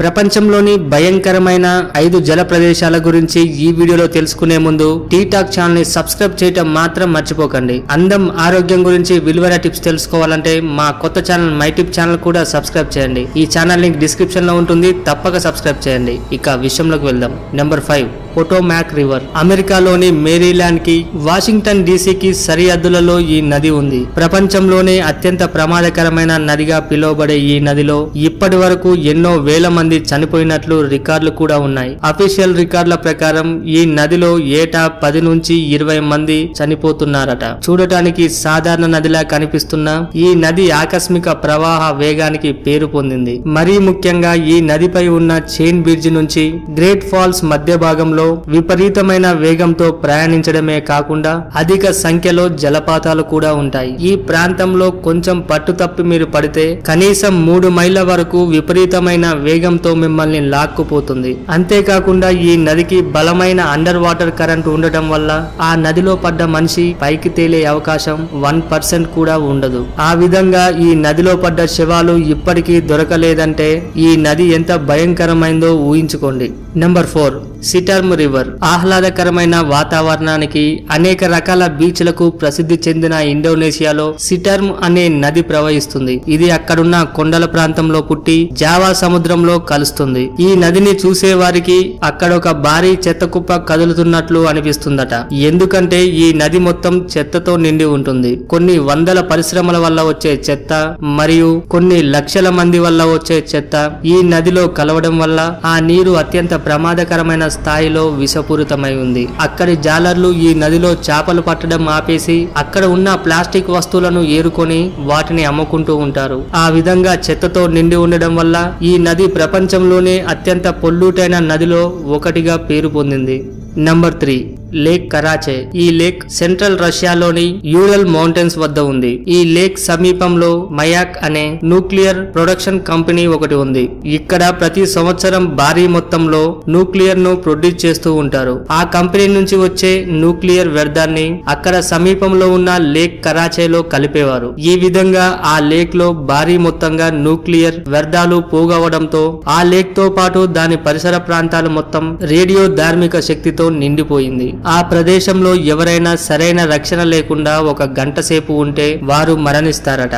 ప్రపంచంలోని భయంకరమైన 5 జల ప్రదేశాల గురించి ఈ వీడియోలో తెలుసుకునే ముందు టీటాక్ ఛానల్ ని సబ్స్క్రైబ్ చేయటం మాత్రం మర్చిపోకండి. అందం ఆరోగ్యం గురించి విలువైన టిప్స్ తెలుసుకోవాలంటే మా కొత్త ఛానల్ మై టిప్ ఛానల్ కూడా సబ్స్క్రైబ్ చేయండి. ఈ ఛానల్ లింక్ డిస్క్రిప్షన్ లో ఉంటుంది, తప్పక సబ్స్క్రైబ్ చేయండి. ఇక విషయంలోకి వెళ్దాం. Number 5 Potomac river. అమెరికాలోని మేరీల్యాండ్ కి వాషింగ్టన్ డీసీకి సరిహద్దులలో ఈ నది ఉంది. ప్రపంచంలోనే అత్యంత ప్రమాదకరమైన నదిగా పిలువబడే ఈ నదిలో ఇప్పటి వరకు ఎన్నో వేల మంది చనిపోయినట్లు రికార్డులు కూడా ఉన్నాయి. అఫీషియల్ రికార్డుల ప్రకారం ఈ నదిలో ఏటా 10 నుంచి 20 మంది చనిపోతున్నారట. చూడటానికి సాధారణ నదిలా కనిపిస్తున్న ఈ నది ఆకస్మిక ప్రవాహ వేగానికి పేరు పొందింది. మరీ ముఖ్యంగా ఈ నదిపై ఉన్న చైన్ బ్రిడ్జ్ నుంచి గ్రేట్ ఫాల్స్ మధ్య భాగంలో విపరీతమైన వేగంతో ప్రయాణించడమే కాకుండా అధిక సంఖ్యలో జలపాతాలు కూడా ఉంటాయి. ఈ ప్రాంతంలో కొంచెం పట్టు తప్పి మీరు పడితే కనీసం 3 మైళ్ళ వరకు విపరీతమైన వేగంతో మిమ్మల్ని లాక్కుపోతుంది. అంతేకాకుండా ఈ నదికి బలమైన అండర్ వాటర్ కరెంట్ ఉండటం వల్ల ఆ నదిలో పడ్డ మనిషి పైకి తేలే అవకాశం 1% కూడా ఉండదు. ఆ విధంగా ఈ నదిలో పడ్డ శవాలు ఇప్పటికీ దొరకలేదంటే ఈ నది ఎంత భయంకరమైందో ఊహించుకోండి. Number 4 Citarum river. ఆహ్లాదకరమైన వాతావరణానికి అనేక రకాల బీచ్లకు ప్రసిద్ధి చెందిన ఇండోనేషియాలో సిటర్మ్ అనే నది ప్రవహిస్తుంది. ఇది అక్కడున్న కొండల ప్రాంతంలో పుట్టి జావా సముద్రంలో కలుస్తుంది. ఈ నదిని చూసే వారికి అక్కడ ఒక భారీ చెత్త కుప్ప కదులుతున్నట్లు అనిపిస్తుందట. ఎందుకంటే ఈ నది మొత్తం చెత్తతో నిండి ఉంటుంది. కొన్ని వందల పరిశ్రమల వల్ల వచ్చే చెత్త మరియు కొన్ని లక్షల మంది వల్ల వచ్చే చెత్త ఈ నదిలో కలవడం వల్ల ఆ నీరు అత్యంత ప్రమాదకరమైన స్థాయిలో విషపూరితమై ఉంది. అక్కడి జాలర్లు ఈ నదిలో చేపలు పట్టడం ఆపేసి అక్కడ ఉన్న ప్లాస్టిక్ వస్తువులను ఏరుకొని వాటిని అమ్ముకుంటూ ఉంటారు. ఆ విధంగా చెత్తతో నిండి ఉండడం వల్ల ఈ నది ప్రపంచంలోనే అత్యంత పొల్యూటైన నదిలో ఒకటిగా పేరు పొందింది. Number 3 lake Karachay. ఈ లేక్ సెంట్రల్ రష్యాలోని యూరల్ మౌంటైన్స్ వద్ద ఉంది. ఈ లేక్ సమీపంలో మయాక్ అనే న్యూక్లియర్ ప్రొడక్షన్ కంపెనీ ఒకటి ఉంది. ఇక్కడ ప్రతి సంవత్సరం భారీ మొత్తంలో న్యూక్లియర్ ను ప్రొడ్యూస్ చేస్తూ ఉంటారు. ఆ కంపెనీ నుంచి వచ్చే న్యూక్లియర్ వ్యర్థాన్ని అక్కడ సమీపంలో ఉన్న లేక్ కరాచేలో కలిపేవారు. ఈ విధంగా ఆ లేక్ లో భారీ మొత్తంగా న్యూక్లియర్ వ్యర్థాలు పోగవడంతో ఆ లేక్ తో పాటు దాని పరిసర ప్రాంతాలు మొత్తం రేడియో ధార్మిక శక్తితో నిండిపోయింది. ఆ ప్రదేశంలో ఎవరైనా సరైన రక్షణ లేకుండా 1 గంట సేపు ఉంటే వారు మరణిస్తారట.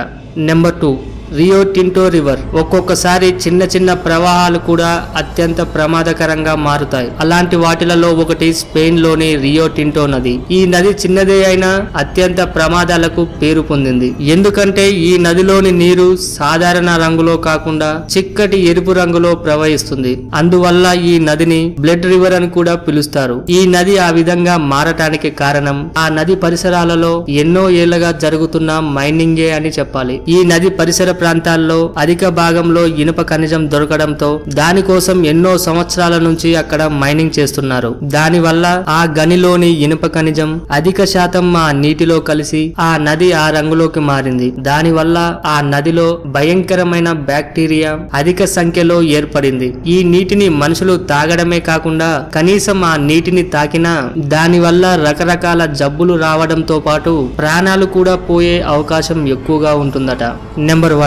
Number 2 Rio Tinto river. ఒక్కొక్కసారి చిన్న చిన్న ప్రవాహాలు కూడా అత్యంత ప్రమాదకరంగా మారుతాయి. అలాంటి వాటిలలో ఒకటి స్పెయిన్ లోని రియో టింటో నది. ఈ నది చిన్నదే అయినా అత్యంత ప్రమాదాలకు పేరు పొందింది. ఎందుకంటే ఈ నదిలోని నీరు సాధారణ రంగులో కాకుండా చిక్కటి ఎరుపు రంగులో ప్రవహిస్తుంది. అందువల్ల ఈ నదిని బ్లడ్ రివర్ అని కూడా పిలుస్తారు. ఈ నది ఆ విధంగా మారటానికి కారణం ఆ నది పరిసరాలలో ఎన్నో ఏళ్లగా జరుగుతున్న మైనింగే అని చెప్పాలి. ఈ నది పరిసర ప్రాంతాల్లో అధిక భాగంలో ఇనుప ఖనిజం దొరకడంతో దానికోసం ఎన్నో సంవత్సరాల నుంచి అక్కడ మైనింగ్ చేస్తున్నారు. దానివల్ల ఆ గనిలోని ఇనుప ఖనిజం అధిక శాతం ఆ నీటిలో కలిసి ఆ నది ఆ రంగులోకి మారింది. దానివల్ల ఆ నదిలో భయంకరమైన బ్యాక్టీరియా అధిక సంఖ్యలో ఏర్పడింది. ఈ నీటిని మనుషులు తాగడమే కాకుండా కనీసం ఆ నీటిని తాకినా దానివల్ల రకరకాల జబ్బులు రావడంతో పాటు ప్రాణాలు కూడా పోయే అవకాశం ఎక్కువగా ఉంటుందట. Number 1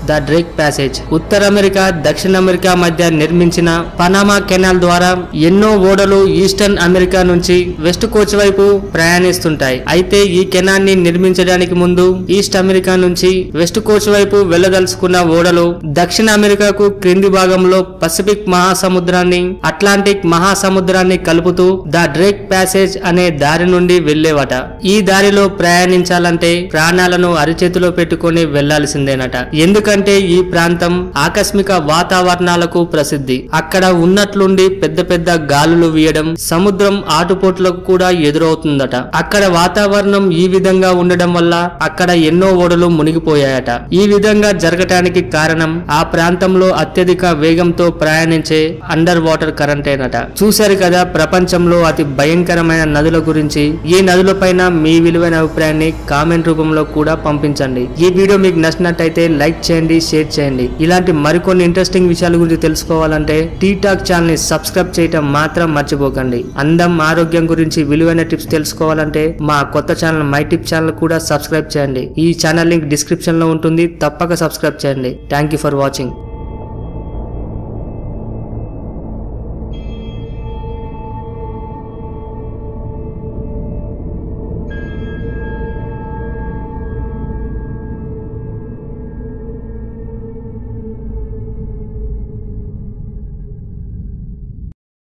the Drake passage. ఉత్తర అమెరికా దక్షిణ అమెరికా మధ్య నిర్మించిన పనామా కెనాల్ ద్వారా ఎన్నో ఓడలు ఈస్టర్న్ అమెరికా నుంచి వెస్ట్ కోస్ట్ వైపు ప్రయాణిస్తుంటాయి. అయితే ఈ కెనాల్ ని నిర్మించడానికి ముందు ఈస్ట్ అమెరికా నుంచి వెస్ట్ కోస్ట్ వైపు వెళ్లదలుచుకున్న ఓడలు దక్షిణ అమెరికాకు క్రింది భాగంలో పసిఫిక్ మహాసముద్రాన్ని అట్లాంటిక్ మహాసముద్రాన్ని కలుపుతూ ద డ్రేక్ ప్యాసేజ్ అనే దారి నుండి వెళ్లేవట. ఈ దారిలో ప్రయాణించాలంటే ప్రాణాలను అరిచేతిలో పెట్టుకుని వెళ్లాల్సిందేనట. ఎందుకంటే ఈ ప్రాంతం ఆకస్మిక వాతావరణాలకు ప్రసిద్ధి. అక్కడ ఉన్నట్లుండి పెద్ద పెద్ద గాలులు వీయడం సముద్రం ఆటుపోట్లకు కూడా ఎదురవుతుందట. అక్కడ వాతావరణం ఈ విధంగా ఉండడం వల్ల అక్కడ ఎన్నో ఓడలు మునిగిపోయాయట. ఈ విధంగా జరగటానికి కారణం ఆ ప్రాంతంలో అత్యధిక వేగంతో ప్రయాణించే అండర్ వాటర్ కరెంటేనట. చూశారు కదా ప్రపంచంలో అతి భయంకరమైన నదుల గురించి. ఈ నదుల పైన మీ విలువైన అభిప్రాయాన్ని కామెంట్ రూపంలో కూడా పంపించండి. ఈ వీడియో మీకు నచ్చినట్టయితే లైక్ చేయండి, షేర్ చేయండి. ఇలాంటి మరికొన్ని ఇంట్రెస్టింగ్ విషయాల గురించి తెలుసుకోవాలంటే టీటాక్ ఛానల్ ని సబ్స్క్రైబ్ చేయటం మాత్రం మర్చిపోకండి. అందం ఆరోగ్యం గురించి విలువైన టిప్స్ తెలుసుకోవాలంటే మా కొత్త ఛానల్ మై టిప్ ఛానల్ కూడా సబ్స్క్రైబ్ చేయండి. ఈ ఛానల్ లింక్ డిస్క్రిప్షన్ లో ఉంటుంది, తప్పక సబ్స్క్రైబ్ చేయండి. Thank you for watching.